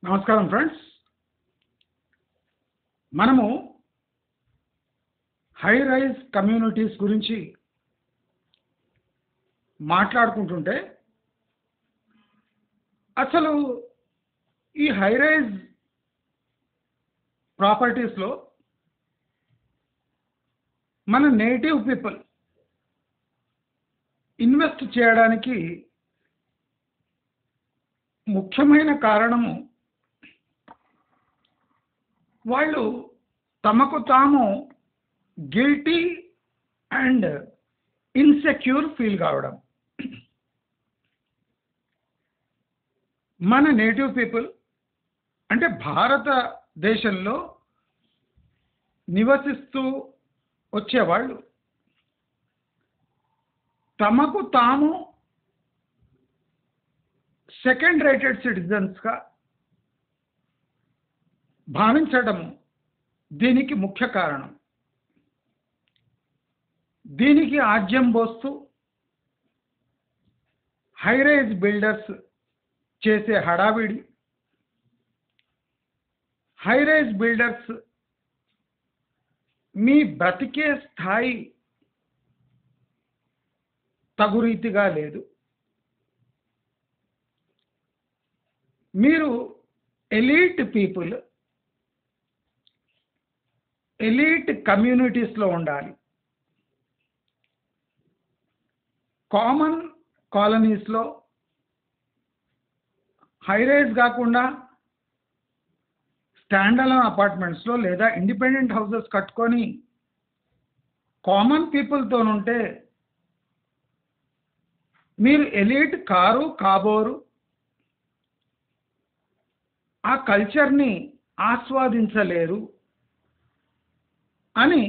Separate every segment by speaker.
Speaker 1: నమస్కారం ఫ్రెండ్స్. మనము high rise communities గురించి మాట్లాడుకుంటుంటే అసలు ఈ హై రైజ్ ప్రాపర్టీస్లో మన నేటివ్ పీపుల్ ఇన్వెస్ట్ చేయడానికి ముఖ్యమైన కారణము వాళ్ళు తమకు తాము గిల్టీ అండ్ ఇన్సెక్యూర్ ఫీల్ కావడం. మన నేటివ్ పీపుల్ అంటే భారతదేశంలో నివసిస్తూ వచ్చేవాళ్ళు తమకు తాము సెకండ్ రేటెడ్ సిటిజన్స్గా భావించడం దీనికి ముఖ్య కారణం. దీనికి ఆజ్యం పోస్తూ హై రైజ్ బిల్డర్స్ చేసే హడావిడి, హై రైజ్ బిల్డర్స్ మీ బ్రతికే స్థాయి తగు రీతిగా లేదు, మీరు ఎలీట్ పీపుల్ ఎలీట్ కమ్యూనిటీస్లో ఉండాలి, కామన్ కాలనీస్లో హై రైజ్ కాకుండా స్టాండ్ అలోన్ అపార్ట్మెంట్స్లో లేదా ఇండిపెండెంట్ హౌసెస్ కట్టుకొని కామన్ పీపుల్తో ఉంటే మీరు ఎలీట్ కారు కాబోరు, ఆ కల్చర్ని ఆస్వాదించలేరు అని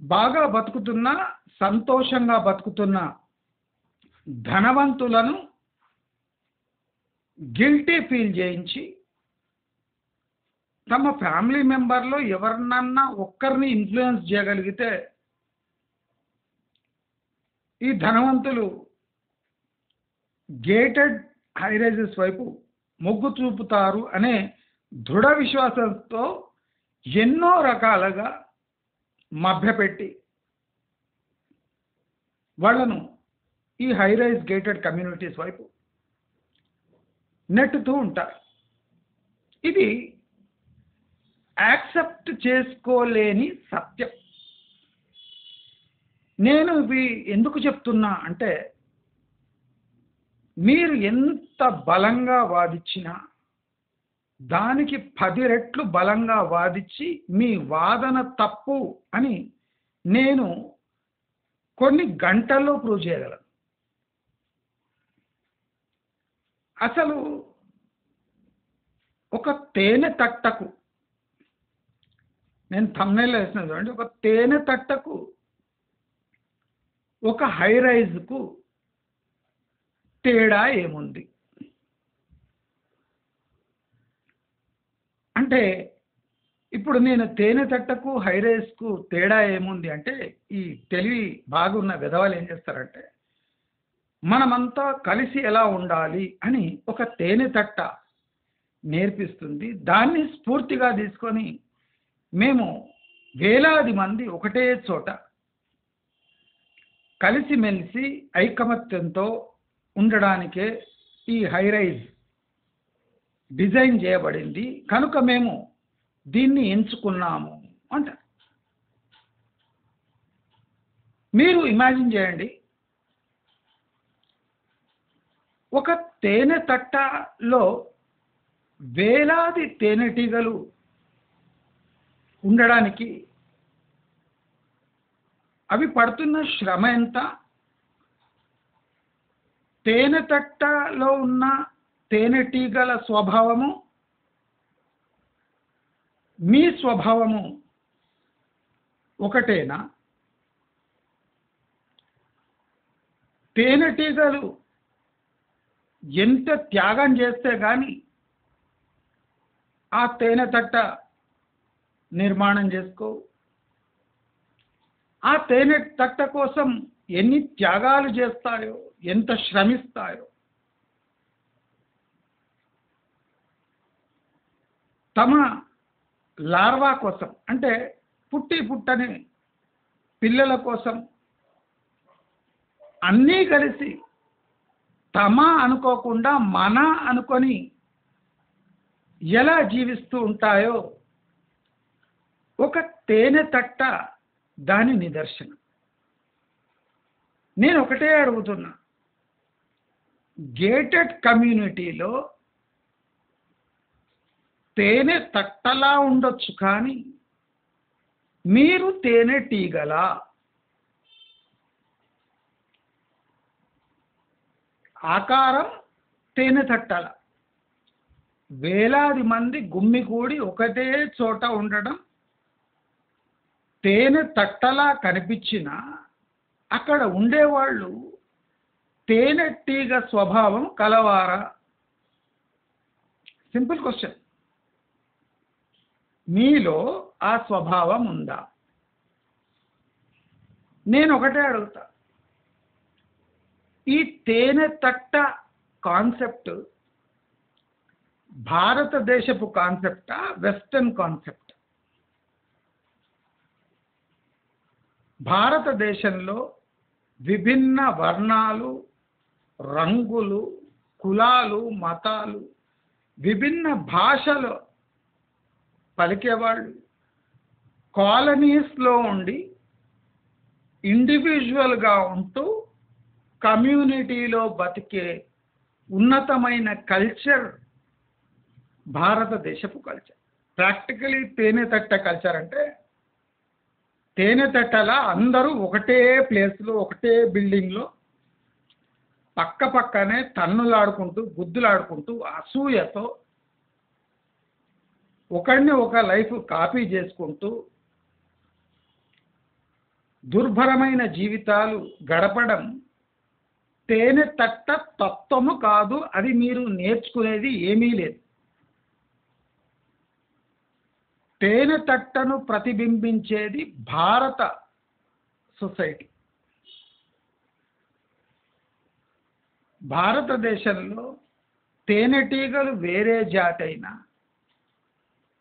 Speaker 1: బాగా బతుకుతున్న సంతోషంగా బతుకుతున్న ధనవంతులను గిల్టీ ఫీల్ చేయించి తమ ఫ్యామిలీ మెంబర్లో ఎవరినన్నా ఒక్కరిని ఇన్ఫ్లుయెన్స్ చేయగలిగితే ఈ ధనవంతులు గేటెడ్ హై రైజెస్ వైపు మొగ్గు చూపుతారు అనే దృఢ విశ్వాసంతో ఎన్నో రకాలుగా మభ్యపెట్టి వాళ్ళను ఈ హై రైజ్ గేటెడ్ కమ్యూనిటీస్ వైపు నెట్టుతూ ఉంటారు. ఇది యాక్సెప్ట్ చేసుకోలేని సత్యం. నేను ఇవి ఎందుకు చెప్తున్నా అంటే, మీరు ఎంత బలంగా వాదించినా దానికి 10 రెట్లు బలంగా వాదించి మీ వాదన తప్పు అని నేను కొన్ని గంటల్లో ప్రూవ్ చేయగలను. అసలు ఒక తేనె తట్టకు, నేను థంబ్నెయిల్లో వేసిన చూడండి, ఒక తేనె తట్టకు ఒక హై రైజ్కు తేడా ఏముంది అంటే, ఇప్పుడు నేను తేనె తట్టకు హై రైజ్కు తేడా ఏముంది అంటే, ఈ తెలివి బాగున్న విధవాలు ఏం చేస్తారంటే, మనమంతా కలిసి ఎలా ఉండాలి అని ఒక తేనె తట్ట నేర్పిస్తుంది. దాన్ని స్ఫూర్తిగా తీసుకొని మేము వేలాది మంది ఒకటే చోట కలిసిమెలిసి ఐకమత్యంతో ఉండడానికే ఈ హై రైజ్ డిజైన్ చేయబడింది, కనుక మేము దీన్ని ఎంచుకున్నాము అంటారు. మీరు ఇమాజిన్ చేయండి, ఒక తేనె తట్టలో వేలాది తేనెటీగలు ఉండడానికి అవి పడుతున్న శ్రమ ఎంత, తేనె తట్టలో ఉన్న తేనెటీగల స్వభావము మీ స్వభావము ఒకటేనా? తేనెటీగలు ఎంత త్యాగం చేస్తే కానీ ఆ తేనె తట్ట నిర్మాణం చేసుకో, ఆ తేనె తట్ట కోసం ఎన్ని త్యాగాలు చేస్తాయో, ఎంత శ్రమిస్తాయో. తమ లార్వా కోసం, అంటే పుట్టని పిల్లల కోసం అన్నీ కలిసి తమ అనుకోకుండా మన అనుకొని ఎలా జీవిస్తూ ఉంటాయో ఒక తేనె తట్ట దాని నిదర్శనం. నేను ఒకటే అడుగుతున్నా, గేటెడ్ కమ్యూనిటీలో తేనె తట్టలా ఉండొచ్చు, కానీ మీరు తేనె టీగలా? ఆకారం తేనె తట్టల, వేలాది మంది గుమ్మికూడి ఒకటే చోట ఉండడం తేనె తట్టలా కనిపించిన అక్కడ ఉండేవాళ్ళు తేనెటీగ స్వభావం కలవారా? Simple question. మీలో ఆ స్వభావం ఉందా? నేను ఒకటే అడుగుతా, ఈ తేనె తట్ట కాన్సెప్ట్ భారతదేశపు కాన్సెప్టా, వెస్టర్న్ కాన్సెప్ట్? భారతదేశంలో విభిన్న వర్ణాలు, రంగులు, కులాలు, మతాలు, విభిన్న భాషలు పలికేవాళ్ళు కాలనీస్లో ఉండి ఇండివిజువల్గా ఉంటూ కమ్యూనిటీలో బతికే ఉన్నతమైన కల్చర్ భారతదేశపు కల్చర్. ప్రాక్టికలీ తేనె తట్ట కల్చర్ అంటే తేనె తట్టలా అందరూ ఒకటే ప్లేస్లో, ఒకటే బిల్డింగ్లో పక్క పక్కనే తన్నులాడుకుంటూ, గుద్దులాడుకుంటూ, అసూయతో ఒకడిని ఒక లైఫ్ కాపీ చేసుకుంటూ దుర్భరమైన జీవితాలు గడపడం తేనె తట్ట తత్వము కాదు. అది మీరు నేర్చుకునేది ఏమీ లేదు. తేనె తట్టను ప్రతిబింబించేది భారత సొసైటీ. భారతదేశంలో తేనెటీగలు వేరే జాతైనా,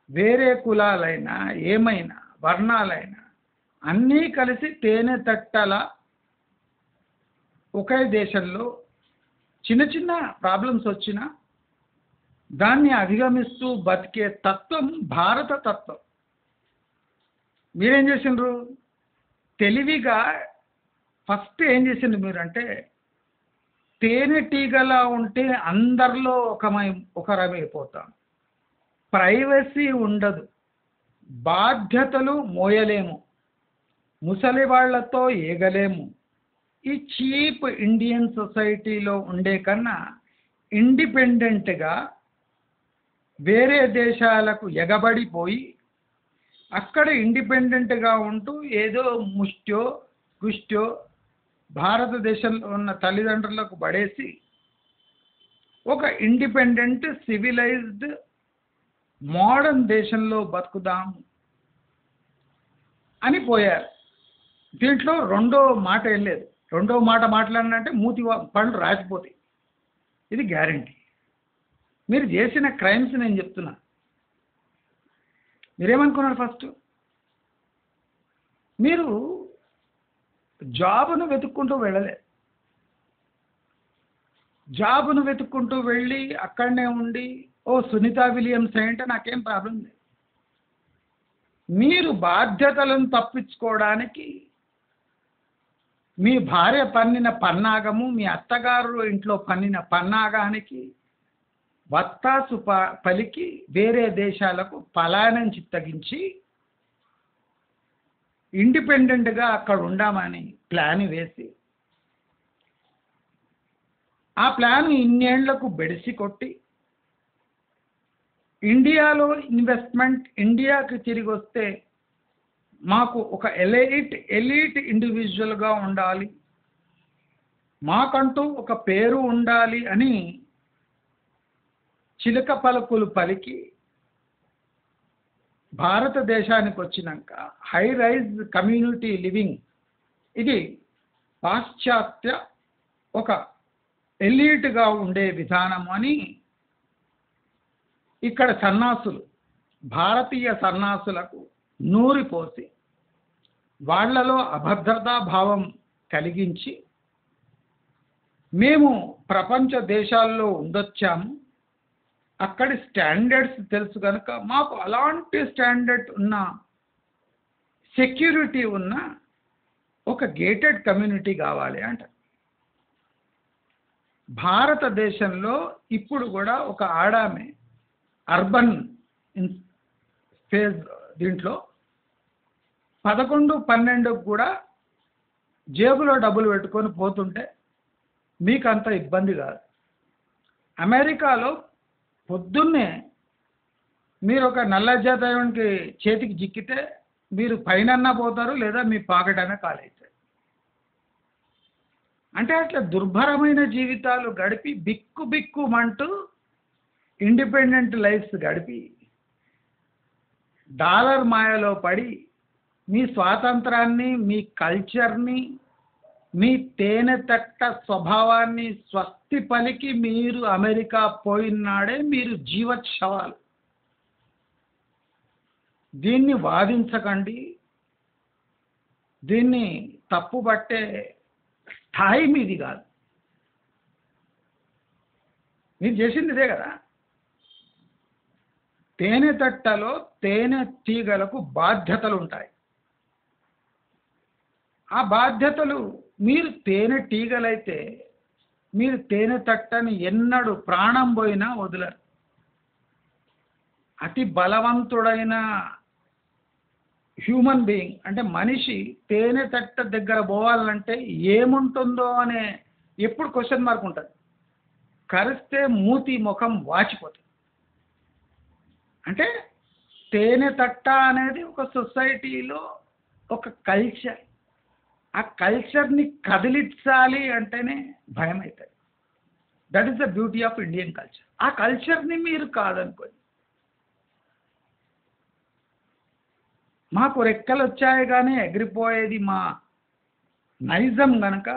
Speaker 1: వేరే కులాలైనా, ఏమైనా వర్ణాలైనా అన్నీ కలిసి తేనె తట్టల ఒకే దేశంలో చిన్న చిన్న ప్రాబ్లమ్స్ వచ్చినా దాన్ని అధిగమిస్తూ బతికే తత్వం భారత తత్వం. మీరేం చేసిండ్రు? తెలివిగా ఫస్ట్ ఏం చేసిండ్రు మీరంటే, తేనెటీగలా ఉంటే అందరిలో ఒకరమైపోతాం, ప్రైవసీ ఉండదు, బాధ్యతలు మోయలేము, ముసలి వాళ్లతో ఏగలేము. ఈ చీప్ ఇండియన్ సొసైటీలో ఉండే కన్నా ఇండిపెండెంట్గా వేరే దేశాలకు ఎగబడిపోయి అక్కడ ఇండిపెండెంట్గా ఉంటూ ఏదో ముష్ట్యో గుష్ట్యో భారతదేశంలో ఉన్న తల్లిదండ్రులకు పడేసి ఒక ఇండిపెండెంట్ సివిలైజ్డ్ మోడర్న్ దేశంలో బతుకుదాం అని పోయారు. దీంట్లో రెండో మాట ఏం లేదు. రెండో మాట మాట్లాడినంటే మూతి పళ్ళు రాసిపోతాయి. ఇది గ్యారంటీ. మీరు చేసిన క్రైమ్స్ నేను చెప్తున్నా. మీరేమనుకున్నారు? ఫస్ట్ మీరు జాబును వెతుక్కుంటూ వెళ్ళలే. జాబును వెతుక్కుంటూ వెళ్ళి అక్కడనే ఉండి ఓ సునీతా విలియమ్స్ అంటే నాకేం ప్రాబ్లం లేదు. మీరు బాధ్యతలను తప్పించుకోవడానికి మీ భార్య పన్నిన పన్నాగము, మీ అత్తగారు ఇంట్లో పన్నిన పన్నాగానికి వత్తాసు పలికి వేరే దేశాలకు పలాయనం చిత్తగించి ఇండిపెండెంట్గా అక్కడ ఉండామని ప్లాన్ వేసి ఆ ప్లాన్ ఇన్నేళ్లకు బెడిసి కొట్టి ఇండియాలో ఇన్వెస్ట్మెంట్ ఇండియాకి తిరిగి వస్తే మాకు ఒక ఎలీట్ ఇండివిజువల్గా ఉండాలి, మాకంటూ ఒక పేరు ఉండాలి అని చిలక పలుకులు పలికి భారతదేశానికి వచ్చినాక హై రైజ్ కమ్యూనిటీ లివింగ్, ఇది పాశ్చాత్య ఒక ఎలీట్గా ఉండే విధానం అని ఇక్కడ సన్నాసులు భారతీయ సన్యాసులకు నూరిపోసి వాళ్ళలో అభద్రతా భావం కలిగించి మేము ప్రపంచ దేశాల్లో ఉండొచ్చాము, అక్కడి స్టాండర్డ్స్ తెలుసు కనుక మాకు అలాంటి స్టాండర్డ్ ఉన్న సెక్యూరిటీ ఉన్న ఒక గేటెడ్ కమ్యూనిటీ కావాలి అంట. భారతదేశంలో ఇప్పుడు కూడా ఒక ఆడామె అర్బన్ ఫేజ్ దీంట్లో 11-12 కూడా జేబులో డబ్బులు పెట్టుకొని పోతుంటే మీకు అంత ఇబ్బంది కాదు. అమెరికాలో పొద్దున్నే మీరు ఒక నల్ల జాతీయానికి చేతికి చిక్కితే మీరు పైన పోతారు, లేదా మీ పాకెట్ అయినా ఖాళీ అవుతాయి. అంటే అట్లా దుర్భరమైన జీవితాలు గడిపి బిక్కు బిక్కుమంటూ ఇండిపెండెంట్ లైఫ్స్ గడిపి డాలర్ మాయలో పడి మీ స్వాతంత్రాన్ని, మీ కల్చర్ని, మీ తేనెతట్ట స్వభావాన్ని స్వస్తి పలికి మీరు అమెరికా పోయినాడే మీరు జీవోత్సవాలు. దీన్ని వాదించకండి, దీన్ని తప్పుపట్టే స్థాయి మీది కాదు. మీరు చేసింది ఇదే కదా. తేనెతట్టలో తేనె తీగలకు బాధ్యతలు ఉంటాయి. ఆ బాధ్యతలు మీరు తేనె తీగలైతే మీరు తేనె తట్టని ఎన్నడూ ప్రాణం పోయినా వదలరు. అతి బలవంతుడైన హ్యూమన్ బీయింగ్ అంటే మనిషి తేనె తట్ట దగ్గర పోవాలంటే ఏముంటుందో అనే ఎప్పుడు క్వశ్చన్ మార్క్ ఉంటుంది. కరిస్తే మూతి ముఖం వాచిపోతుంది. అంటే తేనె తట్ట అనేది ఒక సొసైటీలో ఒక కల్చర్. ఆ కల్చర్ని కదిలించాలి అంటేనే భయం అవుతుంది. That is the beauty of Indian culture. ఆ కల్చర్ని మీరు కాదనుకోండి. మాకు రెక్కలు వచ్చాయి కానీ ఎగిరిపోయేది మా నైజం గనక,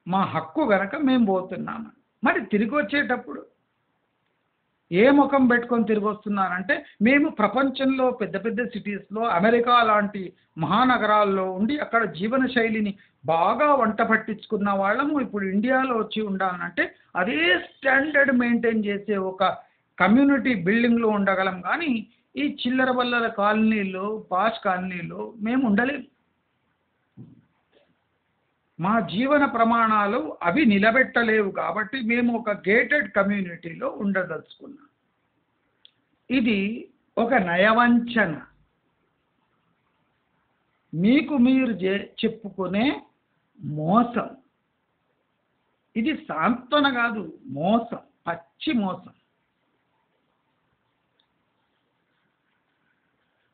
Speaker 1: మా హక్కు గనక మేము పోతున్నాము. మరి తిరిగి వచ్చేటప్పుడు ఏ ముఖం పెట్టుకొని తిరిగి వస్తున్నారంటే మేము ప్రపంచంలో పెద్ద పెద్ద సిటీస్లో అమెరికా లాంటి మహానగరాల్లో ఉండి అక్కడ జీవన శైలిని బాగా వంట పట్టించుకున్న వాళ్ళము ఇప్పుడు ఇండియాలో వచ్చి ఉండాలంటే అదే స్టాండర్డ్ మెయింటైన్ చేసే ఒక కమ్యూనిటీ బిల్డింగ్లో ఉండగలం. కానీ ఈ చిల్లర బల్లల కాలనీలో, పాష్ కాలనీలో మేము ఉండలేము. మా జీవన ప్రమాణాలు అవి నిలబెట్టలేవు కాబట్టి మేము ఒక గేటెడ్ కమ్యూనిటీలో ఉండదలుచుకున్నాం. ఇది ఒక నయవంచన, మీకు మీరు చెప్పుకునే మోసం. ఇది సాంత్వన కాదు, మోసం, పచ్చి మోసం.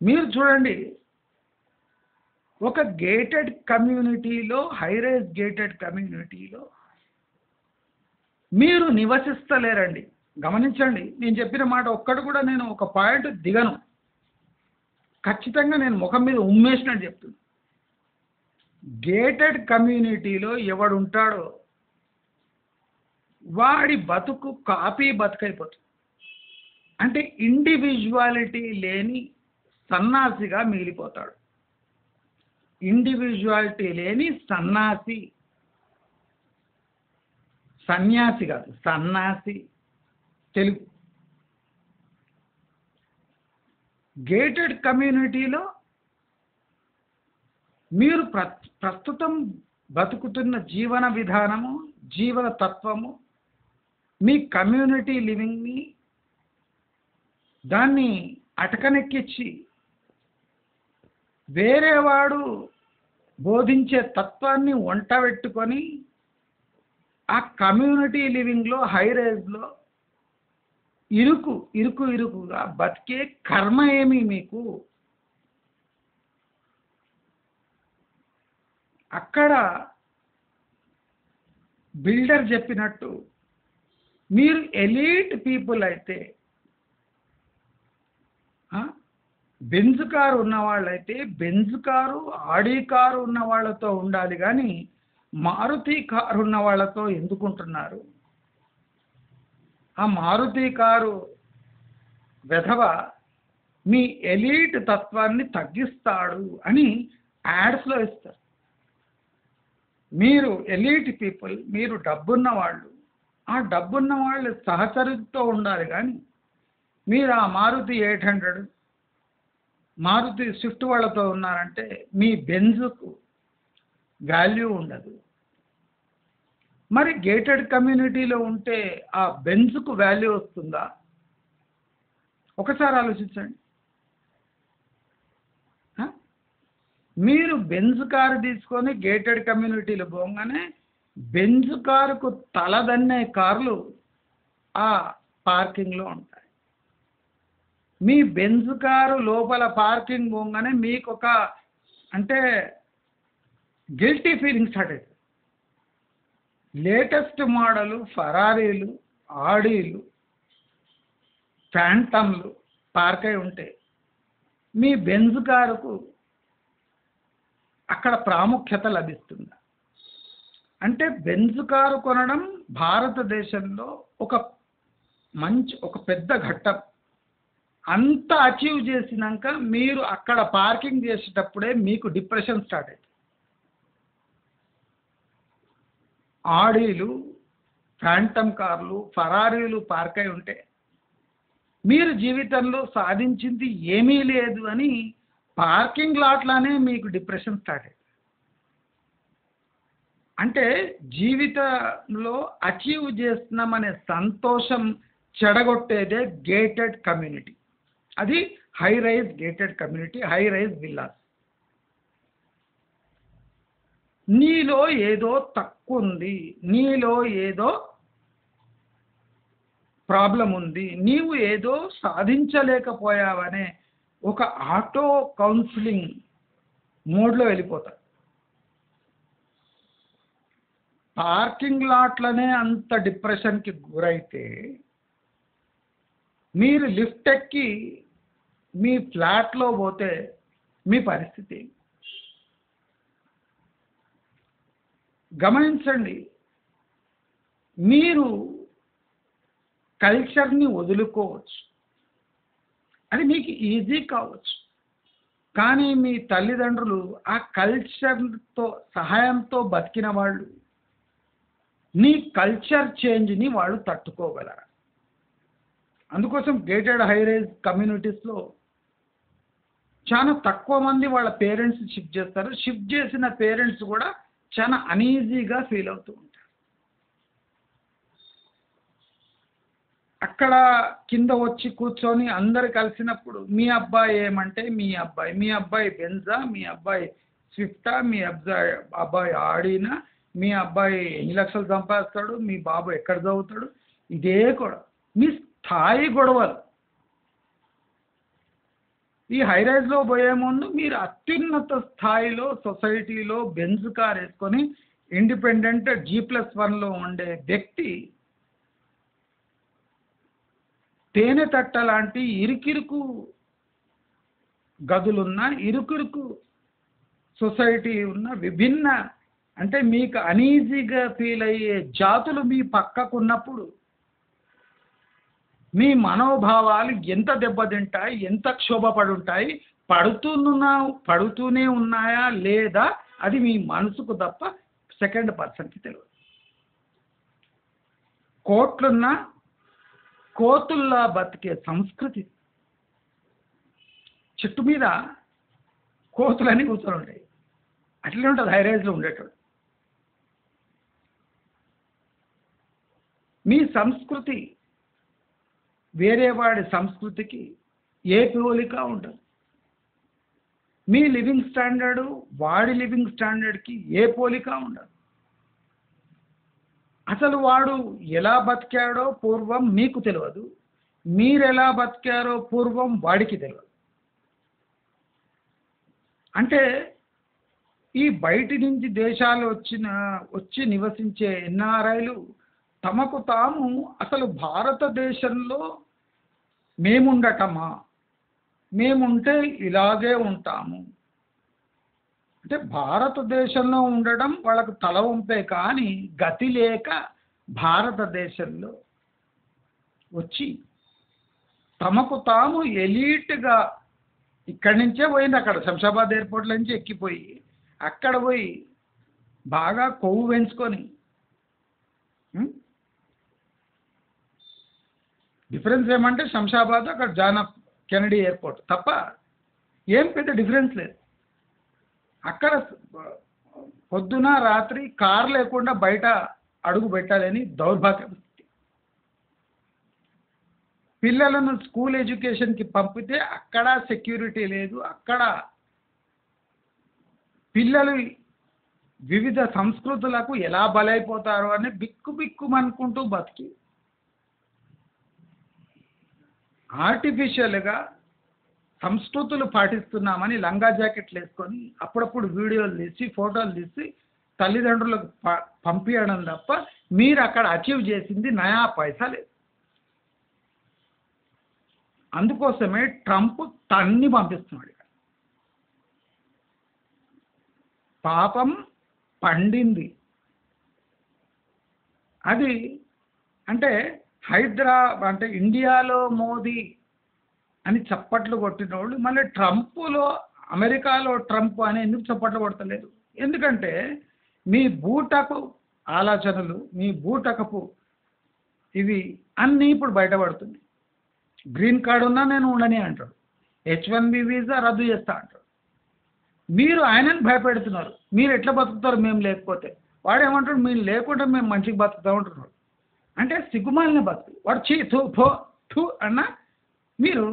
Speaker 1: మీరు చూడండి, ఒక గేటెడ్ కమ్యూనిటీలో, హైరైజ్ గేటెడ్ కమ్యూనిటీలో మీరు నివసిస్తలేరండి. గమనించండి, నేను చెప్పిన మాట ఒక్కడు కూడా నేను ఒక పాయింట్ దిగను. ఖచ్చితంగా నేను ముఖం మీద ఉమ్మేసినట్టు చెప్తున్నాను. గేటెడ్ కమ్యూనిటీలో ఎవడుంటాడో వాడి బతుకు కాపీ బతుకైపోతుంది. అంటే ఇండివిజువాలిటీ లేని సన్నాసిగా మిగిలిపోతాడు. ఇండివిజువాలిటీ లేని సన్యాసి కాదు, సన్యాసి తెలుగు. గేటెడ్ కమ్యూనిటీలో మీరు ప్రస్తుతం బతుకుతున్న జీవన విధానము, జీవన తత్వము, మీ కమ్యూనిటీ లివింగ్ని దాన్ని అటకనెక్కించి వేరేవాడు బోధించే తత్వాన్ని వంట పెట్టుకొని ఆ కమ్యూనిటీ లివింగ్లో, హైరేజ్లో ఇరుకుగా బతికే కర్మ ఏమి మీకు? అక్కడ బిల్డర్ చెప్పినట్టు మీరు ఎలీట్ పీపుల్ అయితే, బెంజ్ కారు ఉన్న వాళ్ళైతే బెంజ్ కారు, ఆడి కారు ఉన్న వాళ్ళతో ఉండాలి, కానీ మారుతి కారు ఉన్న వాళ్ళతో ఎందుకుంటున్నారు? ఆ మారుతి కారు వెధవ మీ ఎలీట్ తత్వాన్ని తగ్గిస్తాడు అని యాడ్స్లో ఇస్తారు. మీరు ఎలీట్ పీపుల్, మీరు డబ్బున్న వాళ్ళు, ఆ డబ్బున్న వాళ్ళు సహచరులతో ఉండాలి. కానీ మీరు ఆ మారుతి 800 మారుతి స్విఫ్ట్ వాళ్ళతో ఉన్నారంటే మీ బెంజుకు వాల్యూ ఉండదు. మరి గేటెడ్ కమ్యూనిటీలో ఉంటే ఆ బెంజ్కు వాల్యూ వస్తుందా? ఒకసారి ఆలోచించండి. ఆ? మీరు బెంజ్ కారు తీసుకొని గేటెడ్ కమ్యూనిటీలో పోగానే బెంజ్ కారుకు తలదన్నే కార్లు ఆ పార్కింగ్లో ఉంటాయి. మీ బెంజ్ కారు లోపల పార్కింగ్ పోగానే మీకు ఒక అంటే గిల్టీ ఫీలింగ్ స్టార్ట్ అవుతుంది. లేటెస్ట్ మోడలు ఫరారీలు, ఆడీలు, ఫ్యాంటమ్లు పార్క్ అయి ఉంటాయి. మీ బెంజ్ కారుకు అక్కడ ప్రాముఖ్యత లభిస్తుంది. అంటే బెంజ్ కారు కొనడం భారతదేశంలో ఒక పెద్ద ఘట్టం. అంత అచీవ్ చేసినాక మీరు అక్కడ పార్కింగ్ చేసేటప్పుడే మీకు డిప్రెషన్ స్టార్ట్ అవుతుంది. ఆడీలు, ఫ్యాంటమ్ కార్లు, ఫరారీలు పార్క్ అయి ఉంటే మీరు జీవితంలో సాధించింది ఏమీ లేదు అని పార్కింగ్ లాట్లోనే మీకు డిప్రెషన్ స్టార్ట్ అయింది. అంటే జీవితంలో అచీవ్ చేస్తున్నామనే సంతోషం చెడగొట్టేదే గేటెడ్ కమ్యూనిటీ. అది high rise gated community, high rise villas. నీలో ఏదో తక్కువ ఉంది, నీలో ఏదో ప్రాబ్లం ఉంది, నీవు ఏదో సాధించలేకపోయావనే ఒక ఆటో కౌన్సిలింగ్ మోడ్లో వెళ్ళిపోతారు. పార్కింగ్ లాట్లనే అంత డిప్రెషన్కి గురైతే మీరు లిఫ్ట్ ఎక్కి మీ ఫ్లాట్లో పోతే మీ పరిస్థితి గమనించండి. మీరు కల్చర్ని వదులుకోవచ్చు, అది మీకు ఈజీ కావచ్చు. కానీ మీ తల్లిదండ్రులు ఆ కల్చర్తో సహాయంతో బతికిన వాళ్ళు, నీ కల్చర్ చేంజ్ని వాళ్ళు తట్టుకోగలరు. అందుకోసం గేటెడ్ హై రైజ్ కమ్యూనిటీస్లో చాలా తక్కువ మంది వాళ్ళ పేరెంట్స్ షిఫ్ట్ చేస్తారు. షిఫ్ట్ చేసిన పేరెంట్స్ కూడా చాలా అనీజీగా ఫీల్ అవుతూ ఉంటారు. అక్కడ కింద వచ్చి కూర్చొని అందరు కలిసినప్పుడు మీ అబ్బాయి ఏమంటే మీ అబ్బాయి బెంజా, మీ అబ్బాయి స్విఫ్టా, మీ అబ్బాయి ఆడినా, మీ అబ్బాయి ఎన్ని లక్షలు సంపాదిస్తాడు, మీ బాబు ఎక్కడ చదువుతాడు, ఇదే కూడా మీ స్థాయి గొడవలు. ఈ హైరైజ్లో పోయే ముందు మీరు అత్యున్నత స్థాయిలో సొసైటీలో బెంజ్ కార్ వేసుకొని ఇండిపెండెంట్ G+1లో ఉండే వ్యక్తి తేనె తట్ట లాంటి ఇరుకిరుకు గదులున్న, ఇరుకిరుకు సొసైటీ ఉన్న విభిన్న, అంటే మీకు అనీజీగా ఫీల్ అయ్యే జాతులు మీ పక్కకున్నప్పుడు మీ మనోభావాలు ఎంత దెబ్బతింటాయి, ఎంత క్షోభపడి ఉంటాయి, పడుతూనే ఉన్నాయా లేదా అది మీ మనసుకు తప్ప సెకండ్ పర్సన్కి తెలియదు. కోట్లున్న కోతుల్లా బతికే సంస్కృతి. చెట్టు మీద కోతులన్నీ కూర్చొని ఉంటాయి, అట్లనే ఉంటుంది హైరైజ్లో ఉండేటోడు. మీ సంస్కృతి వేరే వాడి సంస్కృతికి ఏ పోలిక ఉండదు. మీ లివింగ్ స్టాండర్డు వాడి లివింగ్ స్టాండర్డ్కి ఏ పోలిక ఉండదు. అసలు వాడు ఎలా బతికాడో పూర్వం మీకు తెలియదు, మీరు ఎలా బతికారో పూర్వం వాడికి తెలియదు. అంటే ఈ బయటి నుంచి దేశాలు వచ్చి నివసించే ఎన్ఆర్ఐలు తమకు తాము అసలు భారతదేశంలో మేముండటమా, మేముంటే ఇలాగే ఉంటాము అంటే భారతదేశంలో ఉండడం వాళ్ళకు తల వంపే. కానీ గతి లేక భారతదేశంలో వచ్చి తమకు తాము ఎలీట్గా ఇక్కడి నుంచే పోయింది, అక్కడ శంషాబాద్ ఎయిర్పోర్ట్ నుంచి ఎక్కిపోయి అక్కడ పోయి బాగా కొవ్వు పెంచుకొని, డిఫరెన్స్ ఏమంటే శంషాబాద్ అక్కడ జాన్ ఎఫ్ కెనడీ ఎయిర్పోర్ట్ తప్ప ఏం పెద్ద డిఫరెన్స్ లేదు. అక్కడ పొద్దున రాత్రి కార్ లేకుండా బయట అడుగు పెట్టాలని దౌర్భాగ్యం. పిల్లలను స్కూల్ ఎడ్యుకేషన్కి పంపితే అక్కడ సెక్యూరిటీ లేదు, అక్కడ పిల్లలు వివిధ సంస్కృతులకు ఎలా బలైపోతారో అని బిక్కుమనుకుంటూ బతికి ఆర్టిఫిషియల్గా సంస్కృతులు పాటిస్తున్నామని లంగా జాకెట్లు వేసుకొని అప్పుడప్పుడు వీడియోలు తీసి ఫోటోలు తీసి తల్లిదండ్రులకు పంపించడం తప్ప మీరు అక్కడ అచీవ్ చేసింది నయా పైసా లేదు. అందుకోసమే ట్రంప్ తన్ని పంపిస్తున్నాడు. పాపం పండింది. అది అంటే అంటే ఇండియాలో మోదీ అని చప్పట్లు కొట్టిన వాళ్ళు మళ్ళీ ట్రంప్లో అమెరికాలో ట్రంప్ అని ఎందుకు చప్పట్లు కొడతలేదు? ఎందుకంటే మీ బూటకు ఆలోచనలు, మీ బూటకపు ఇవి అన్నీ ఇప్పుడు బయటపడుతుంది. గ్రీన్ కార్డు ఉన్నా నేను ఉండని అంటాడు, H1B వీసా రద్దు చేస్తా అంటాడు. మీరు ఆయనని భయపెడుతున్నారు. మీరు ఎట్లా బతుకుతారు మేము లేకపోతే? వాడు ఏమంటాడు, మీరు లేకుండా మేము మంచిగా బతుకుతా ఉంటున్నాడు. అంటే సిగ్గుమాలిన బతుకు. వాడు చీ థూ ఫో థూ అన్నా మీరు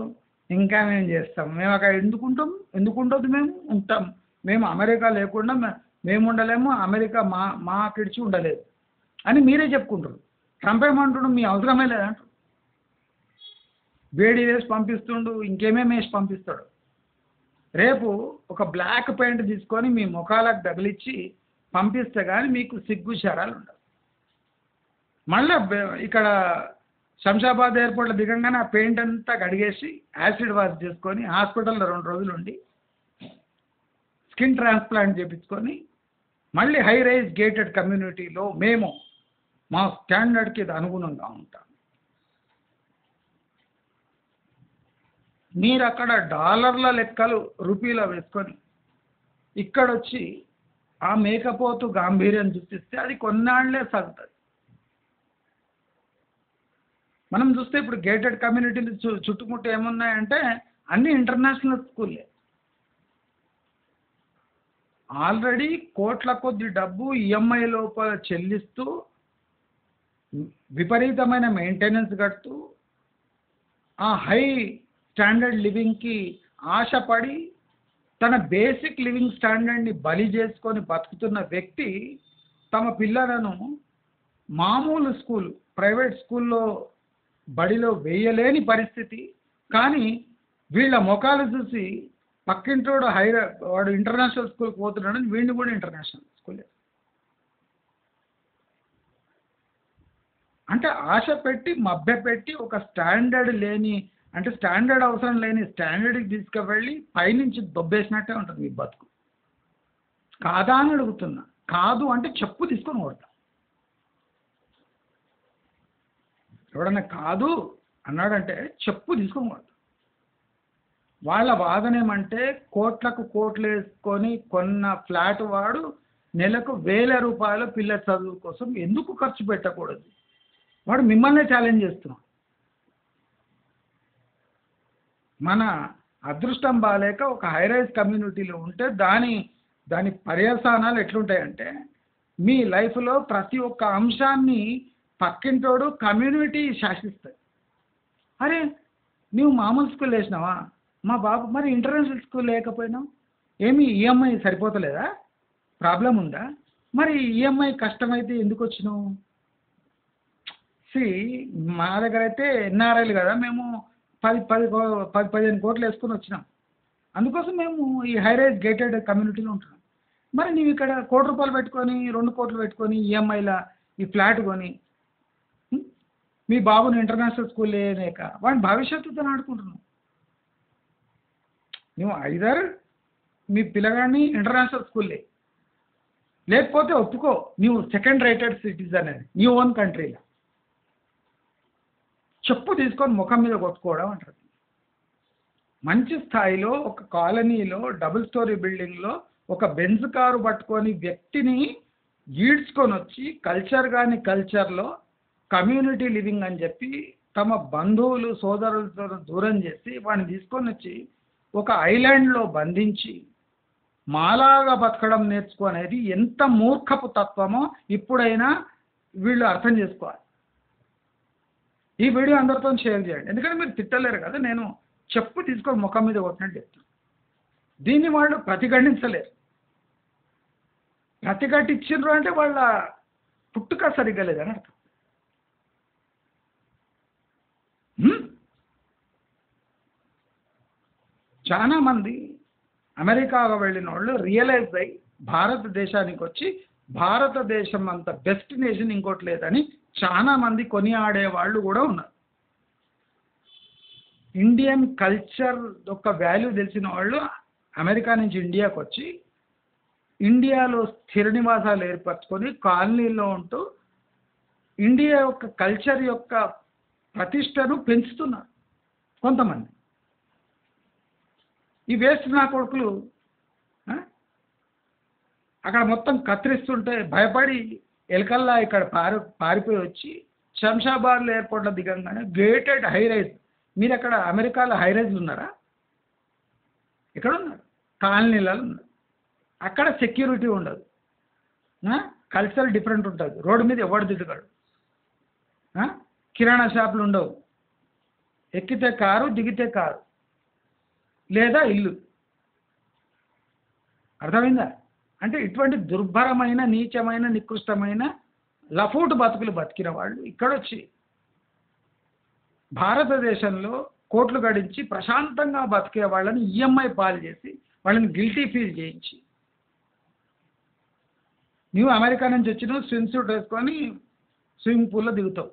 Speaker 1: ఇంకా మేము చేస్తాం, మేము అక్కడ ఎందుకుంటుంది, మేము ఉంటాం, మేము అమెరికా లేకుండా మేము ఉండలేము, అమెరికా మాకిడిచి ఉండలేదు అని మీరే చెప్పుకుంటారు. ట్రంప్ ఏమంటుండు, మీ అవసరమే లేదంటారు. వేడి వేసి పంపిస్తుండు, ఇంకేమేమి వేసి పంపిస్తాడు. రేపు ఒక బ్లాక్ పెయింట్ తీసుకొని మీ ముఖాలకు తగిలిచ్చి పంపిస్తే కానీ మీకు సిగ్గు శరాలు ఉండవు. మళ్ళీ ఇక్కడ శంషాబాద్ ఎయిర్పోర్ట్లో దిగంగానే ఆ పెయింట్ అంతా కడిగేసి యాసిడ్ వాష్ చేసుకొని హాస్పిటల్లో 2 రోజులు ఉండి స్కిన్ ట్రాన్స్ప్లాంట్ చేయించుకొని మళ్ళీ హై రైజ్ గేటెడ్ కమ్యూనిటీలో మేము మా స్టాండర్డ్కి ఇది అనుగుణంగా ఉంటాం. మీరు అక్కడ డాలర్ల లెక్కలు రూపీలో వేసుకొని ఇక్కడొచ్చి ఆ మేకపోతు గాంభీర్యం చూపిస్తే అది కొన్నాళ్లే సాగుతుంది. మనం చూస్తే ఇప్పుడు గేటెడ్ కమ్యూనిటీలు చుట్టుముట్టు ఏమున్నాయంటే అన్ని ఇంటర్నేషనల్ స్కూల్లే. ఆల్రెడీ కోట్ల కొద్ది డబ్బు ఈఎంఐ లోపల చెల్లిస్తూ విపరీతమైన మెయింటెనెన్స్ కడుతూ ఆ హై స్టాండర్డ్ లివింగ్కి ఆశపడి తన బేసిక్ లివింగ్ స్టాండర్డ్ని బలి చేసుకొని బతుకుతున్న వ్యక్తి తమ పిల్లలను మామూలు స్కూల్, ప్రైవేట్ స్కూల్లో బడిలో వేయలేని పరిస్థితి. కానీ వీళ్ళ ముఖాలు చూసి పక్కింటోడు వాడు ఇంటర్నేషనల్ స్కూల్కి పోతున్నాడని వీడిని కూడా ఇంటర్నేషనల్ స్కూలే. అంటే ఆశ పెట్టి మభ్యపెట్టి ఒక స్టాండర్డ్ లేని, అంటే స్టాండర్డ్ అవసరం లేని స్టాండర్డ్కి తీసుకువెళ్ళి పైనుంచి దొబ్బేసినట్టే ఉంటుంది మీ బతుకు. కాదా అని అడుగుతున్నా. కాదు అంటే చెప్పు తీసుకొని కొడతా. ఎవడన్నా కాదు అన్నాడంటే చెప్పు తీసుకొని కొడతా. వాళ్ళ వాదన ఏమంటే కోట్లకు కోట్లు వేసుకొని కొన్న ఫ్లాట్ వాడు నెలకు 1000 రూపాయలు పిల్ల చదువు కోసం ఎందుకు ఖర్చు పెట్టకూడదు? వాడు మిమ్మల్నే ఛాలెంజ్ చేస్తున్నాడు. మన అదృష్టం బాలేక ఒక హైరైజ్ కమ్యూనిటీలో ఉంటే దాని పర్యవసానాలు ఎట్లుంటాయంటే మీ లైఫ్లో ప్రతి ఒక్క అంశాన్ని పక్కింటోడు కమ్యూనిటీ శాసిస్తుంది. అరే నువ్వు మామూలు స్కూల్ వేసినావా, మా బాబు మరి ఇంటర్నేషనల్ స్కూల్ లేకపోయినావు, ఏమి ఈఎంఐ సరిపోతలేదా, ప్రాబ్లం ఉందా, మరి ఈఎంఐ కష్టమైతే ఎందుకు వచ్చినావు? మా దగ్గర అయితే ఎన్ఆర్ఐలు కదా, మేము 10-15 కోట్లు వేసుకొని వచ్చినాం. అందుకోసం మేము ఈ హైరైజ్ గేటెడ్ కమ్యూనిటీలో ఉంటున్నాం. మరి నీవు ఇక్కడ 1 కోటి రూపాయలు పెట్టుకొని 2 కోట్లు పెట్టుకొని ఈఎంఐల ఈ ఫ్లాట్ కొని మీ బాబుని ఇంటర్నేషనల్ స్కూల్ లేక వాడి భవిష్యత్తుతో ఆడుకుంటున్నావు. నువ్వు ఐదర్ మీ పిల్లగాడిని ఇంటర్నేషనల్ స్కూల్లే, లేకపోతే ఒప్పుకో నువ్వు సెకండ్ రేటెడ్ సిటిజన్ అని నీ ఓన్ కంట్రీలో. చెప్పు తీసుకొని ముఖం మీద కొట్టుకోవడం అంటారు. మంచి స్థాయిలో ఒక కాలనీలో డబుల్ స్టోరీ బిల్డింగ్లో ఒక బెంజ్ కారు పట్టుకొని వ్యక్తిని ఈడ్చుకొని వచ్చి కల్చర్ కాని కల్చర్లో కమ్యూనిటీ లివింగ్ అని చెప్పి తమ బంధువులు సోదరులతో దూరం చేసి వాడిని తీసుకొని వచ్చి ఒక ఐలాండ్లో బంధించి మాలాగా బతకడం నేర్చుకునేది ఎంత మూర్ఖపు తత్వమో ఇప్పుడైనా వీళ్ళు అర్థం చేసుకోవాలి. ఈ వీడియో అందరితో షేర్ చేయండి, ఎందుకంటే మీరు తిట్టలేరు కదా, నేను చెప్పు తీసుకొని ముఖం మీద కొట్టినట్టు చెప్తాను. దీన్ని వాళ్ళు ప్రతిఘటించలేరు. ప్రతిఘటించారు అంటే వాళ్ళ పుట్టుక సరిగ్గా లేదని అర్థం. చాలామంది అమెరికాకు వెళ్ళిన వాళ్ళు రియలైజ్ అయ్యి భారతదేశానికి వచ్చి భారతదేశం అంత బెస్ట్ నేషన్ ఇంకోటి లేదని చాలామంది కొనియాడే వాళ్ళు కూడా ఉన్నారు. ఇండియన్ కల్చర్ యొక్క వాల్యూ తెలిసిన వాళ్ళు అమెరికా నుంచి ఇండియాకు వచ్చి ఇండియాలో స్థిర నివాసాలు ఏర్పరచుకొని కాలనీలో ఉంటూ ఇండియా యొక్క కల్చర్ యొక్క ప్రతిష్టను పెంచుతున్నారు కొంతమంది. ఈ వేస్ట్ నా కొడుకులు అక్కడ మొత్తం కత్తిరిస్తుంటే భయపడి ఎలకల్లా ఇక్కడ పారిపోయి వచ్చి శంషాబాద్లో ఎయిర్పోర్ట్లో దిగంగానే గేటెడ్ హై రైజ్. మీరు అక్కడ అమెరికాలో హై రైజ్లు ఉన్నారా? ఎక్కడ ఉన్నారు? కాలనీలలో ఉన్నారు. అక్కడ సెక్యూరిటీ ఉండదు, కల్చర్ డిఫరెంట్ ఉంటుంది, రోడ్డు మీద ఎవడు దిగుతాడు, కిరాణా షాపులు ఉండవు, ఎక్కితే కారు దిగితే కారు లేదా ఇల్లు. అర్థమైందా? అంటే ఇటువంటి దుర్భరమైన నీచమైన నికృష్టమైన లఫూట్ బతుకులు బతికిన వాళ్ళు ఇక్కడొచ్చి భారతదేశంలో కోట్లు గడించి ప్రశాంతంగా బతికే వాళ్ళని ఈఎంఐ పాలు చేసి వాళ్ళని గిల్టీ ఫీల్ చేయించి, నువ్వు అమెరికా నుంచి వచ్చినావు స్విమ్ సూట్ వేసుకొని స్విమ్మింగ్ పూల్లో దిగుతావు,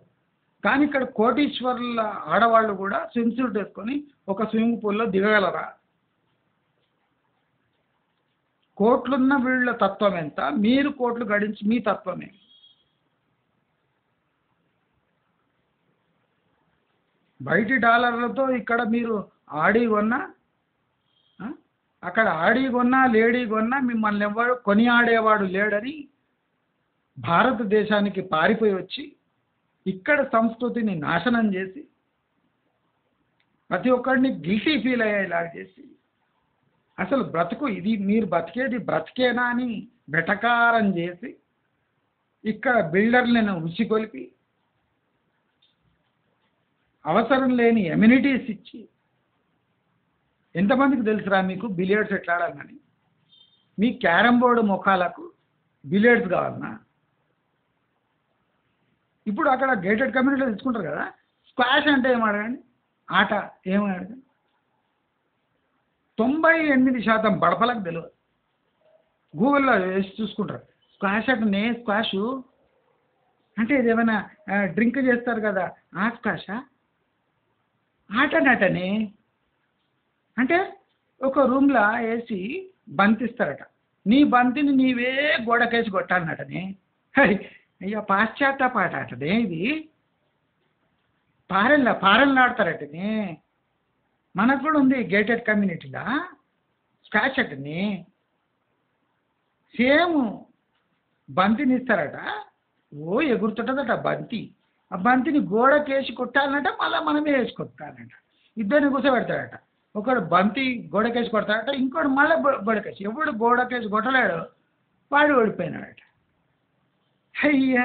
Speaker 1: కానీ ఇక్కడ కోటీశ్వరుల ఆడవాళ్ళు కూడా స్విమ్ సూట్ వేసుకొని ఒక స్విమ్మింగ్ పూల్లో దిగగలరా? కోట్లున్న వీళ్ళ తత్వం ఎంత, మీరు కోట్లు గడించి మీ తత్వమే. బయటి డాలర్లతో ఇక్కడ మీరు ఆడి కొన్నా, అక్కడ ఆడి కొన్నా లేడీ కొన్నా మిమ్మల్ని ఎవరు కొని ఆడేవాడు లేడని భారతదేశానికి పారిపోయి వచ్చి ఇక్కడ సంస్కృతిని నాశనం చేసి ప్రతి ఒక్కరిని గిల్టీ ఫీల్ అయ్యేలా చేసి అసలు బ్రతుకు ఇది మీరు బతికేది బ్రతికేనా అని వెటకారం చేసి ఇక్కడ బిల్డర్లను ఉసిగొలిపి అవసరం లేని ఎమ్యూనిటీస్ ఇచ్చి, ఎంతమందికి తెలుసురా మీకు బిలియర్డ్స్ ఎట్లా ఆడాలని? మీ క్యారమ్ బోర్డు ముఖాలకు బిలియర్డ్స్ కావాలన్నా? ఇప్పుడు అక్కడ గేటెడ్ కమ్యూనిటీలో తెచ్చుకుంటారు కదా, స్క్వాష్ అంటే ఏం అడగండి, ఆట ఏమని అడగండి. 98% బడపలకు తెలియదు. గూగుల్లో వేసి చూసుకుంటారు స్క్వాష్ అంటే స్క్వాషు అంటే ఇది ఏమైనా డ్రింక్ చేస్తారు కదా ఆ స్క్వాషా? ఆటనటనే అంటే ఒక రూమ్లో వేసి బంతిస్తారట, నీ బంతిని నీవే గోడకేసి కొట్టాలన్నటనే. అయ్యా పాశ్చాత్యాప ఆట అటనే ఇది. పారెళ్ళు ఆడతారటనే. మనకు కూడా ఉంది గేటెడ్ కమ్యూనిటీలా స్క్వాష్ అటనే. సేమ్ బంతిని ఇస్తారట, ఓ ఎగురుతుంటుందట బంతి. ఆ బంతిని గోడకేసి కొట్టాలన్నట, మళ్ళీ మనమే వేసి కొట్టాలన్నట. ఇద్దరిని కూర్చోబెడతాడట, ఒకడు బంతి గోడకేసి కొడతాడట, ఇంకోటి మళ్ళీ గోడకేసి. ఎవడు గోడకేసి కొట్టలేడు వాడు ఓడిపోయినాడట. అయ్యా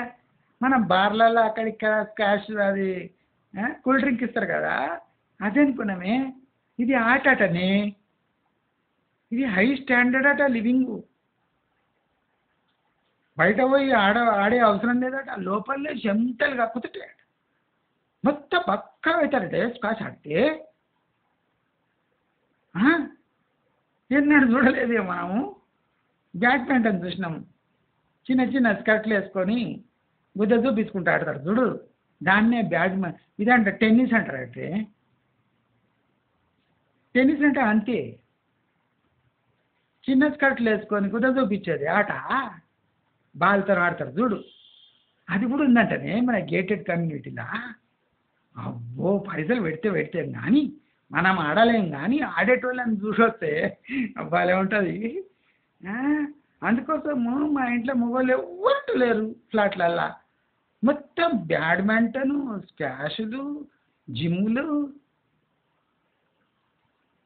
Speaker 1: మనం బార్లలో అక్కడిక్కడ స్క్వాష్ అది కూల్ డ్రింక్ ఇస్తారు కదా, అదే అనుకున్నామే. ఇది ఆట అటనే, ఇది హై స్టాండర్డ్ అట లివింగ్. బయట పోయి ఆడే అవసరం లేదట, లోపలే చెంతలు కక్కుతుంటాయట, మొత్తం పక్కా అవుతారట స్క్వాష్ ఆడితే. ఎన్నడూ చూడలేదే మనము. బ్యాడ్మింటన్ చూసినాము, చిన్న చిన్న స్కర్ట్లు వేసుకొని గుద్ద చూపించుకుంటూ ఆడతారు చూడు, దాన్నే ఇదంట టెన్నిస్ అంటారు. అయితే టెన్నిస్ అంటే అంతే, చిన్న స్కర్ట్లు వేసుకొని గుద్ద చూపించేది ఆట, బాల్తో ఆడతారు చూడు. అది కూడా ఉందంటనే మన గేటెడ్ కమ్యూనిటీలా. అబ్బో! పైసలు పెడితే గానీ, మనం ఆడలేం గానీ, ఆడేటోళ్ళని చూసొస్తే భలే ఉంటది. ఆ! అందుకోసము మా ఇంట్లో మొగోళ్ళు ఎవ్వరు లేరు ఫ్లాట్‌లల్ల. మొత్తం బ్యాడ్మింటను, స్క్వాషులు, జిమ్‌లు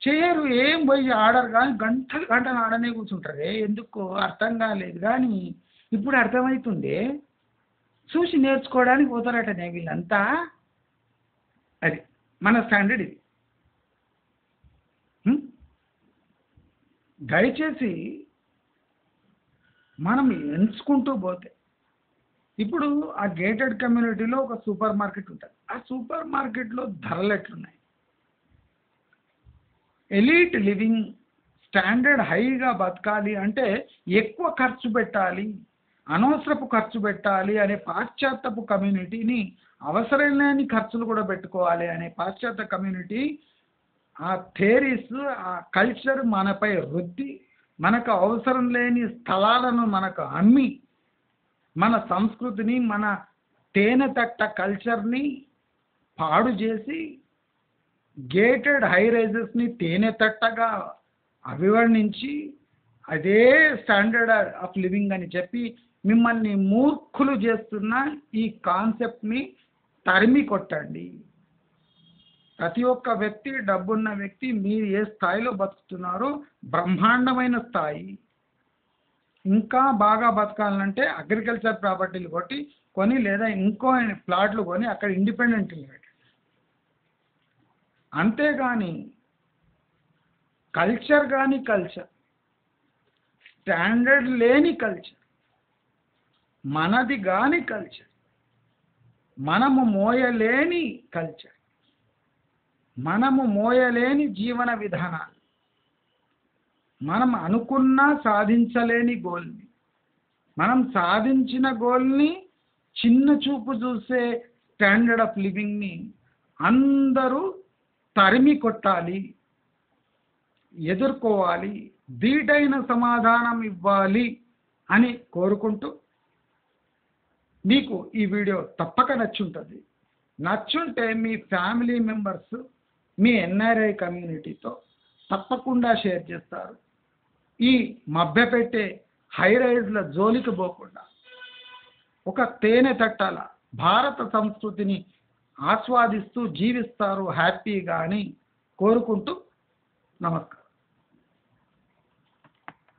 Speaker 1: చేయరు. ఏం పోయి ఆడరు గానీ గంటలు గంటలు ఆడనే కూర్చుంటారే. ఎందుకో అర్థం కాలేదు గానీ, ఇప్పుడు అర్థమైతుందే. చూసి నేర్చుకోవడానికి పోతారటనే వీళ్ళంతా. అది. మన స్టాండర్డ్ ఇది. హ్మ్. దయచేసి మనం ఎంచుకుంటూ పోతే ఇప్పుడు ఆ గేటెడ్ కమ్యూనిటీలో ఒక సూపర్ మార్కెట్ ఉంటది. ఆ సూపర్ మార్కెట్‌లో ధరలెట్లున్నాయి? ఎలీట్ లివింగ్ స్టాండర్డ్ హైగా బతకాలి అంటే ఎక్కువ ఖర్చు పెట్టాలి, అనవసరపు ఖర్చు పెట్టాలి అనే పాశ్చాత్యపు కమ్యూనిటీని, అవసరం లేని ఖర్చులు కూడా పెట్టుకోవాలి అనే పాశ్చాత్య కమ్యూనిటీ ఆ థియరీస్, ఆ కల్చర్ మనపై రుద్ది, మనకు అవసరం లేని స్థలాలను మనకు అమ్మి, మన సంస్కృతిని, మన తేనెతట్ట కల్చర్‌ని పాడు చేసి, గేటెడ్ హై రైజెస్‌ని తేనెతట్టగా అభివర్ణించి, అదే స్టాండర్డ్ ఆఫ్ లివింగ్ అని చెప్పి, మిమ్మల్ని మూర్ఖులు చేస్తున్న ఈ కాన్సెప్ట్‌ని తరిమి కొట్టండి. ప్రతి ఒక్క వ్యక్తి, డబ్బున్న వ్యక్తి మీరు ఏ స్థాయిలో బతుకుతున్నారో బ్రహ్మాండమైన స్థాయి. ఇంకా బాగా బతకాలంటే అగ్రికల్చర్ ప్రాపర్టీలు కొని లేదా ఇంకో ప్లాట్లు కొని అక్కడ ఇండిపెండెంట్ ఇల్లు కట్టండి. అంతేగాని కల్చర్ స్టాండర్డ్ లేని కల్చర్, మనది గాని కల్చర్, మనము మోయలేని కల్చర్, మనము మోయలేని జీవన విధానాలు, మనం అనుకున్నా సాధించలేని గోల్ని, మనం సాధించిన గోల్ని చిన్న చూపు చూసే స్టాండర్డ్ ఆఫ్ లివింగ్ని అందరూ తరిమి కొట్టాలి, ఎదుర్కోవాలి, ధీటైన సమాధానం ఇవ్వాలి అని కోరుకుంటూ, మీకు ఈ వీడియో తప్పక నచ్చుంటుంది. నచ్చుంటే మీ ఫ్యామిలీ మెంబర్స్, మీ ఎన్ఆర్ఐ కమ్యూనిటీతో తప్పకుండా షేర్ చేస్తారు. ఈ మభ్యపెట్టే హై రైజ్ల జోలికి పోకుండా ఒక తేనె తట్టాల భారత సంస్కృతిని ఆస్వాదిస్తూ జీవిస్తారు హ్యాపీగా అని కోరుకుంటూ నమస్కారం.